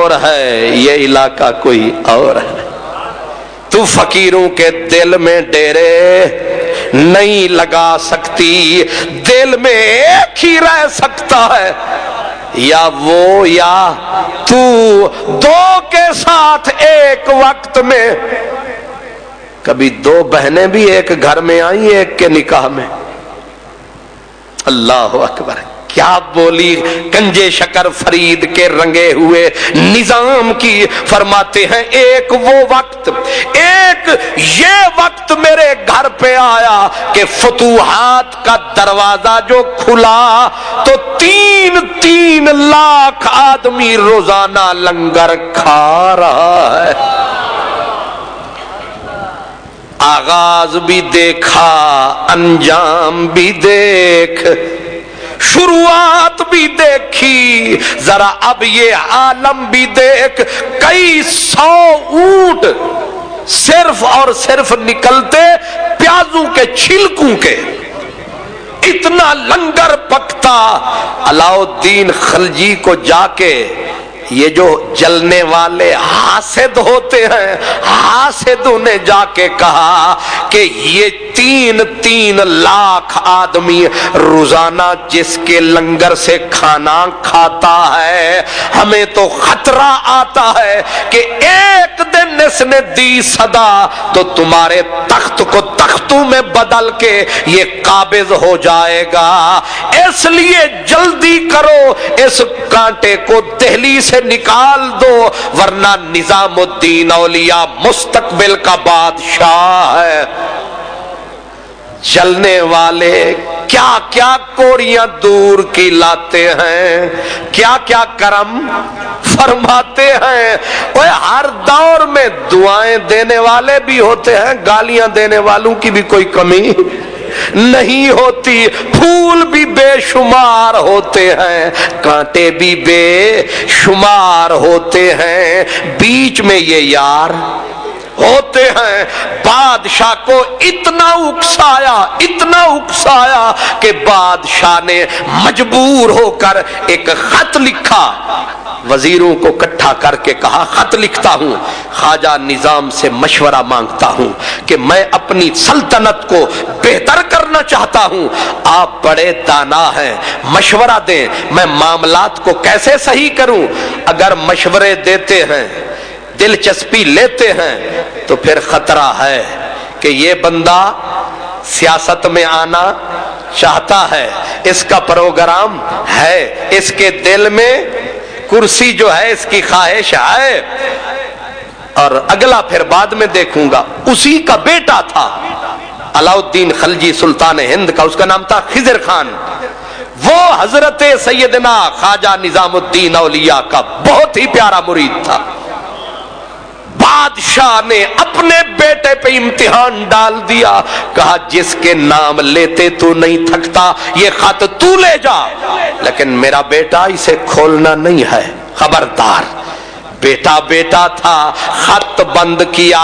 और है, ये इलाका कोई और है। तू फकीरों के दिल में डेरे नहीं लगा सकती, दिल में एक ही रह सकता है, या वो या तू। दो के साथ एक वक्त में, कभी दो बहनें भी एक घर में आई एक के निकाह में। अल्लाह अकबर, क्या बोली गंजे शकर फरीद के रंगे हुए निजाम की। फरमाते हैं एक वो वक्त, एक ये वक्त मेरे घर पे आया कि फतूहात का दरवाजा जो खुला तो 3-3 लाख आदमी रोजाना लंगर खा रहा है। आगाज भी देखा, अंजाम भी देख, शुरुआत भी देखी, जरा अब ये आलम भी देख। कई 100 ऊंट सिर्फ और सिर्फ निकलते प्याजों के छिलकों के, इतना लंगर पकता। अलाउद्दीन खलजी को जाके ये जो जलने वाले हासिद होते हैं, हासिदों ने जाके कहा कि ये 3-3 लाख आदमी रोजाना जिसके लंगर से खाना खाता है, हमें तो खतरा आता है कि एक दिन इसने दी सदा तो तुम्हारे तख्त को तख्तों में बदल के ये काबिज हो जाएगा। इसलिए जल्दी करो, इस कांटे को दिल्ली से निकाल दो, वरना निजामुद्दीन औलिया मुस्तकबिल का बादशाह है। चलने वाले क्या क्या कोड़ियां दूर की लाते हैं, क्या क्या करम फरमाते हैं। ओए हर दौर में दुआएं देने वाले भी होते हैं, गालियां देने वालों की भी कोई कमी नहीं होती। फूल भी बेशुमार होते हैं, कांटे भी बेशुमार होते हैं, बीच में ये यार होते हैं। बादशाह को इतना उकसाया कि बादशाह ने मजबूर होकर एक खत लिखा, वजीरों को इकट्ठा करके कहा खत लिखता हूं, ख्वाजा निजाम से मशवरा मांगता हूं कि मैं अपनी सल्तनत को बेहतर करना चाहता हूं। आप बड़े दाना हैं, मशवरा दें, मैं मामलात को कैसे सही करूं। अगर मशवरे देते हैं, दिलचस्पी लेते हैं, तो फिर खतरा है कि ये बंदा सियासत में आना चाहता है, इसका प्रोग्राम है, इसके दिल में कुर्सी जो है इसकी ख्वाहिश है। और अगला फिर बाद में देखूंगा। उसी का बेटा था अलाउद्दीन खलजी सुल्तान हिंद का, उसका नाम था खिजर खान। वो हजरत सैयदना ख्वाजा निजामुद्दीन औलिया का बहुत ही प्यारा मुरीद था। बादशाह ने अपने बेटे पे इम्तिहान डाल दिया, कहा जिसके नाम लेते तू नहीं थकता, ये खत तू ले जा, लेकिन मेरा बेटा इसे खोलना नहीं है, खबरदार। बेटा बेटा था, खत बंद किया,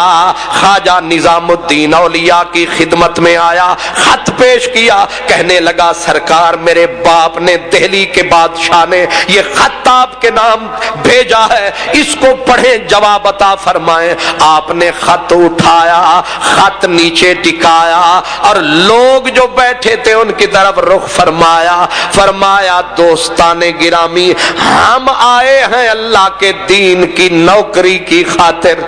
ख्वाजा निजामुद्दीन औलिया की खिदमत में आया, खत पेश किया, कहने लगा सरकार मेरे बाप ने, दिल्ली के बादशाह ने ये खत आपके नाम भेजा है, इसको पढ़ें, जवाब अता फरमाएं। आपने खत उठाया, खत नीचे टिकाया और लोग जो बैठे थे उनकी तरफ रुख फरमाया दोस्ताने गिरामी, हम आए हैं अल्लाह के दीन की नौकरी की खातिर,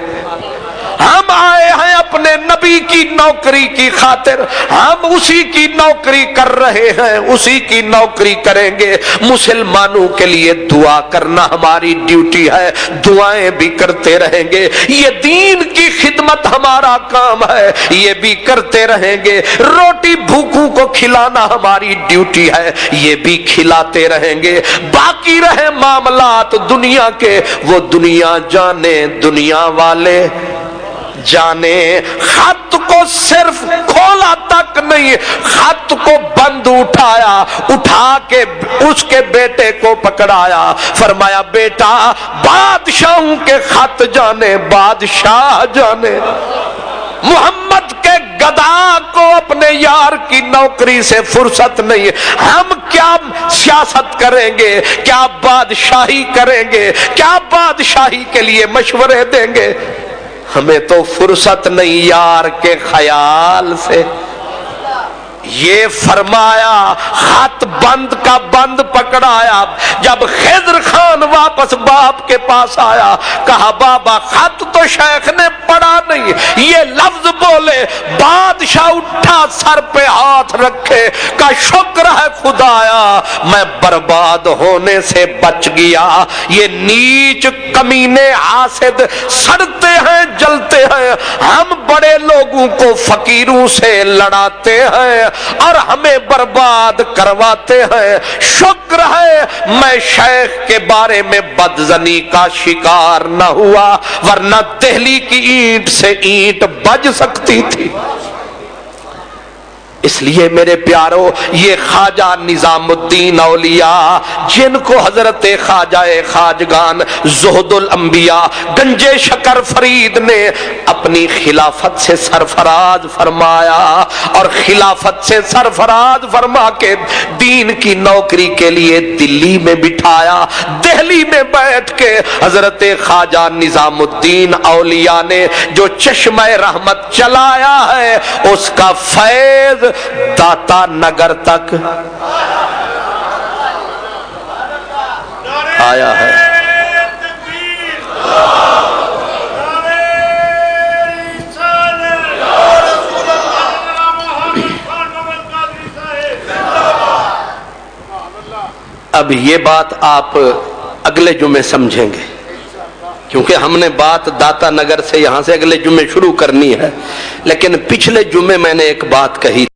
हम आए हैं अपने नबी की नौकरी की खातिर, हम उसी की नौकरी कर रहे हैं, उसी की नौकरी करेंगे। मुसलमानों के लिए दुआ करना हमारी ड्यूटी है, दुआएं भी करते रहेंगे, ये दीन की खिदमत हमारा काम है, ये भी करते रहेंगे। रोटी भूखों को खिलाना हमारी ड्यूटी है, ये भी खिलाते रहेंगे। बाकी रहे मामलात दुनिया के, वो दुनिया जाने, दुनिया वाले जाने। खत को सिर्फ खोला तक नहीं, खत को बंद उठाया, उठा के उसके बेटे को पकड़ाया, फरमाया बेटा बादशाहों के खत जाने, बादशाह जाने, मोहम्मद के गधा को अपने यार की नौकरी से फुर्सत नहीं है। हम क्या सियासत करेंगे, क्या बादशाही करेंगे, क्या बादशाही के लिए मशवरे देंगे? हमें तो फुर्सत नहीं यार के ख्याल से। ये फरमाया, हाथ बंद का बंद पकड़ाया। जब खिज़्र खान वापस बाप के पास आया, कहा बाबा खत तो शेख ने पढ़ा नहीं। ये लफ्ज बोले, बादशाह उठा, सर पे हाथ रखे, का शुक्र है खुदाया मैं बर्बाद होने से बच गया। ये नीच कमीने हासिद सड़ते हैं, जलते हैं। हम बड़े लोगों को फकीरों से लड़ाते हैं और हमें बर्बाद करवाते हैं। शुक्र है मैं शेख के बारे में बदजनी का शिकार न हुआ, वरना दिल्ली की ईंट से ईंट बज सकती थी। इसलिए मेरे प्यारो, ये ख्वाजा निजामुद्दीन औलिया, जिनको हजरत ख्वाजा खाजगान ज़ुहदुल अंबिया गंजे शकर फरीद ने अपनी खिलाफत से सरफराज फरमाया और खिलाफत से सरफराज फरमा के दीन की नौकरी के लिए दिल्ली में बिठाया। दिल्ली में बैठ के हजरत ख्वाजा निजामुद्दीन औलिया ने जो चश्मा रहमत चलाया है, उसका फैज दाता नगर तक आया है। अब ये बात आप अगले जुमे समझेंगे, क्योंकि हमने बात दाता नगर से यहां से अगले जुमे शुरू करनी है। लेकिन पिछले जुमे मैंने एक बात कही